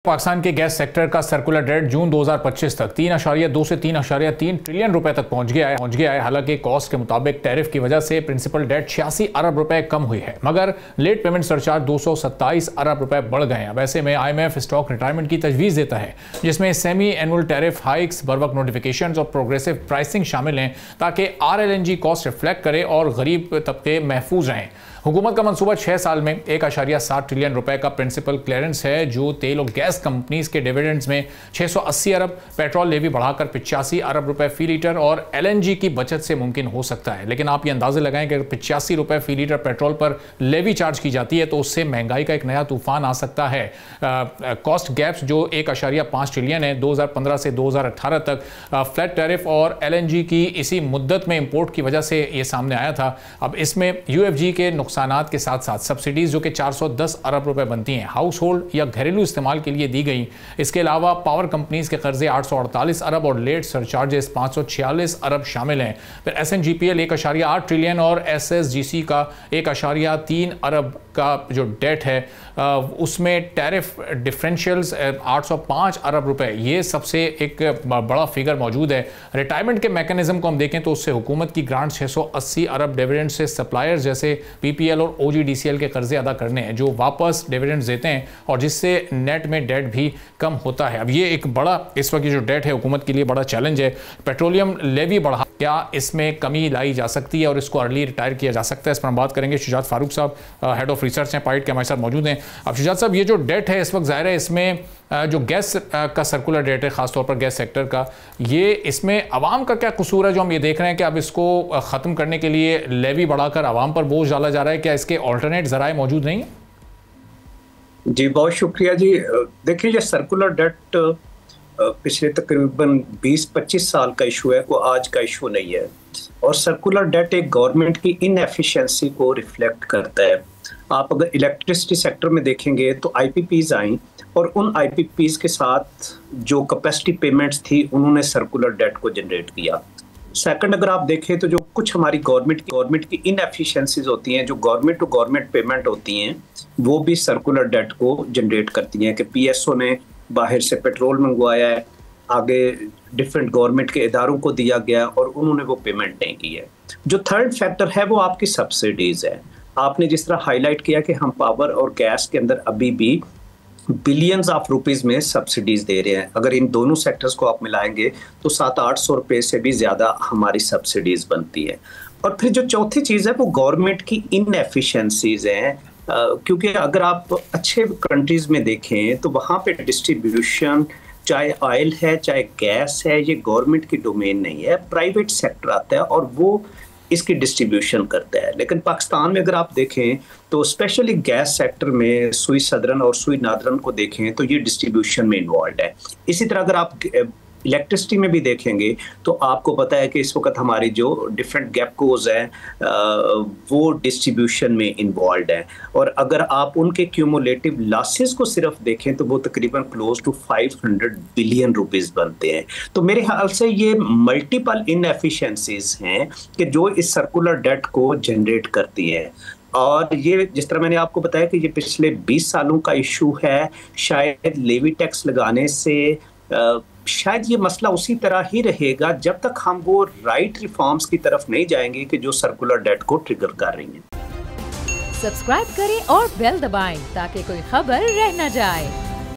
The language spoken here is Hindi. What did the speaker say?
पाकिस्तान के गैस सेक्टर का सर्कुलर डेट जून 2025 तक 3.2 से 3.3 ट्रिलियन रुपए तक पहुंच गया है। हालांकि कॉस्ट के मुताबिक टैरिफ की वजह से प्रिंसिपल डेट 86 अरब रुपए कम हुई है, मगर लेट पेमेंट सरचार्ज 227 अरब रुपए बढ़ गए हैं। वैसे में IMF स्टॉक रिटायरमेंट की तजवीज़ देता है, जिसमें सेमी एनुअल टैरिफ हाइक्स, बर्वक नोटिफिकेशन और प्रोग्रेसिव प्राइसिंग शामिल हैं, ताकि RLNG कॉस्ट रिफ्लेक्ट करे और गरीब तबके महफूज रहें। हुकूमत का मंसूबा 6 साल में 1.7 ट्रिलियन रुपए का प्रिंसिपल क्लियरेंस है, जो तेल और गैस कंपनीज के डिविडेंड्स में 680 अरब, पेट्रोल लेवी बढ़ाकर 85 अरब रुपए फी लीटर और LNG की बचत से मुमकिन हो सकता है। लेकिन आप ये अंदाजे लगाएं कि अगर 85 रुपए फी लीटर पेट्रोल पर लेवी चार्ज की जाती है तो उससे महंगाई का एक नया तूफान आ सकता है। कॉस्ट गैप्स जो 1.5 ट्रिलियन है 2015 से 2018 तक फ्लैट टैरिफ और LNG की इसी मुद्दत में इंपोर्ट की वजह से ये सामने आया था। अब इसमें UFG के नुकसानात के साथ साथ सब्सिडीज जो कि 410 अरब रुपए बनती हैं, हाउस होल्ड या घरेलू इस्तेमाल के लिए दी गई। इसके अलावा पावर कंपनीज के कर्जे 848 अरब और लेट सरचार्जेस 546 अरब शामिल हैं। फिर SNGPL 1.8 ट्रिलियन और SSGC का 1.3 अरब का जो डेट है, उसमें टैरिफ डिफरेंशियल्स 805 अरब रुपए, ये सबसे एक बड़ा फिगर मौजूद है। रिटायरमेंट के मैकेनिज्म को हम देखें तो उससे हुकूमत की ग्रांट 680 अरब डिविडेंड से सप्लायर्स जैसे PPL और OGDCL के कर्जे अदा करने हैं, जो वापस डिविडेंड्स देते हैं और जिससे नेट में डेट भी कम होता है। अब ये एक बड़ा इस वक्त जो डेट है हुकूमत के लिए बड़ा चैलेंज है। पेट्रोलियम लेवी बढ़ा, क्या इसमें कमी लाई जा सकती है और इसको अर्ली रिटायर किया जा सकता है? इस पर हम बात करेंगे। शुजात फारूक साहब हेड ऑफ रिसर्च हैं पाइट के, हमारे साथ मौजूद हैं। अब शुजात साहब, ये जो डेट है इस वक्त ज़ाहिर है इसमें जो गैस का सर्कुलर डेट है, खासतौर पर गैस सेक्टर का, ये इसमें आवाम का क्या कसूर है जो हम ये देख रहे हैं कि अब इसको ख़त्म करने के लिए लेवी बढ़ाकर आवाम पर बोझ डाला जा रहा है? क्या इसके ऑल्टरनेट ज़राए मौजूद नहीं है? जी बहुत शुक्रिया जी। देखिए, ये सर्कुलर डेट पिछले तकरीबन 20-25 साल का इशू है, कोई आज का इशू नहीं है। और सर्कुलर डेट एक गवर्नमेंट की इनएफिशिएंसी को रिफ्लेक्ट करता है। आप अगर इलेक्ट्रिसिटी सेक्टर में देखेंगे तो IPPs आई और उन IPPs के साथ जो कैपेसिटी पेमेंट्स थी उन्होंने सर्कुलर डेट को जनरेट किया। सेकंड, अगर आप देखें तो जो कुछ हमारी गवर्नमेंट की इनएफिशिएंसीज होती हैं, जो गवर्नमेंट टू गवर्नमेंट पेमेंट होती हैं, वो भी सर्कुलर डेट को जनरेट करती हैं कि PSO ने बाहर से पेट्रोल मंगवाया है, आगे डिफरेंट गवर्नमेंट के इदारों को दिया गया और उन्होंने वो पेमेंट नहीं की है। जो थर्ड फैक्टर है वो आपकी सब्सिडीज है। आपने जिस तरह हाईलाइट किया कि हम पावर और गैस के अंदर अभी भी बिलियंस ऑफ रुपीस में सब्सिडीज दे रहे हैं। अगर इन दोनों सेक्टर्स को आप मिलाएंगे तो 700-800 रुपये से भी ज़्यादा हमारी सब्सिडीज बनती है। और फिर जो चौथी चीज़ है वो गवर्नमेंट की इनएफिशिएंसीज हैं, क्योंकि अगर आप अच्छे कंट्रीज में देखें तो वहाँ पे डिस्ट्रीब्यूशन, चाहे ऑयल है चाहे गैस है, ये गवर्नमेंट की डोमेन नहीं है, प्राइवेट सेक्टर आता है और वो इसकी डिस्ट्रीब्यूशन करता है। लेकिन पाकिस्तान में अगर आप देखें तो स्पेशली गैस सेक्टर में सुई सदरन और सुई नादरन को देखें तो ये डिस्ट्रीब्यूशन में इन्वॉल्व है। इसी तरह अगर आप इलेक्ट्रिसिटी में भी देखेंगे तो आपको पता है कि इस वक्त हमारी जो डिफरेंट गैपकोज हैं वो डिस्ट्रीब्यूशन में इन्वॉल्व हैं। और अगर आप उनके क्यूमुलेटिव लॉसेस को सिर्फ देखें तो वो तकरीबन क्लोज टू 500 बिलियन रुपीस बनते हैं। तो मेरे ख्याल से ये मल्टीपल इनएफिशिएंसीज हैं कि जो इस सर्कुलर डेट को जनरेट करती हैं। और ये जिस तरह मैंने आपको बताया कि ये पिछले 20 सालों का इशू है। शायद लेवी टैक्स लगाने से शायद ये मसला उसी तरह ही रहेगा जब तक हम वो राइट रिफॉर्म्स की तरफ नहीं जाएंगे कि जो सर्कुलर डेट को ट्रिगर कर रही हैं। सब्सक्राइब करें और बेल दबाएं ताकि कोई खबर रह न जाए।